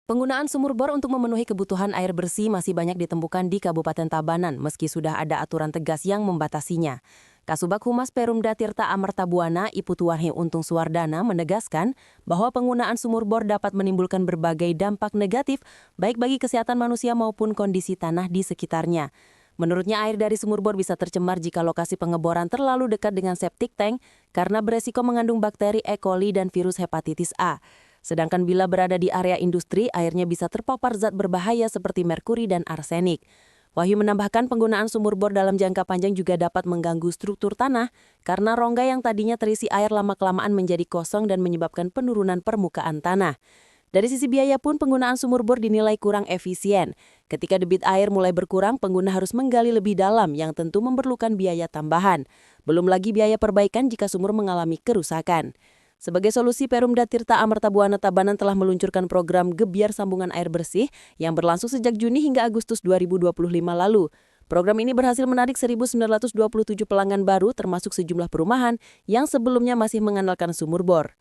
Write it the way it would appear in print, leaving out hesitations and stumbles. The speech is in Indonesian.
Penggunaan sumur bor untuk memenuhi kebutuhan air bersih masih banyak ditemukan di Kabupaten Tabanan meski sudah ada aturan tegas yang membatasinya. Kasubag Humas Perumda Tirta Amartabuana Iputuwarhi Untung Suwardana menegaskan bahwa penggunaan sumur bor dapat menimbulkan berbagai dampak negatif baik bagi kesehatan manusia maupun kondisi tanah di sekitarnya. Menurutnya air dari sumur bor bisa tercemar jika lokasi pengeboran terlalu dekat dengan septic tank karena beresiko mengandung bakteri E. coli dan virus hepatitis A. Sedangkan bila berada di area industri, airnya bisa terpapar zat berbahaya seperti merkuri dan arsenik. Wahyu menambahkan penggunaan sumur bor dalam jangka panjang juga dapat mengganggu struktur tanah karena rongga yang tadinya terisi air lama-kelamaan menjadi kosong dan menyebabkan penurunan permukaan tanah. Dari sisi biaya pun penggunaan sumur bor dinilai kurang efisien. Ketika debit air mulai berkurang, pengguna harus menggali lebih dalam yang tentu memerlukan biaya tambahan. Belum lagi biaya perbaikan jika sumur mengalami kerusakan. Sebagai solusi, Perumda Tirta Amartabuana Tabanan telah meluncurkan program Gebyar Sambungan Air Bersih yang berlangsung sejak Juni hingga Agustus 2025 lalu. Program ini berhasil menarik 1.927 pelanggan baru termasuk sejumlah perumahan yang sebelumnya masih mengandalkan sumur bor.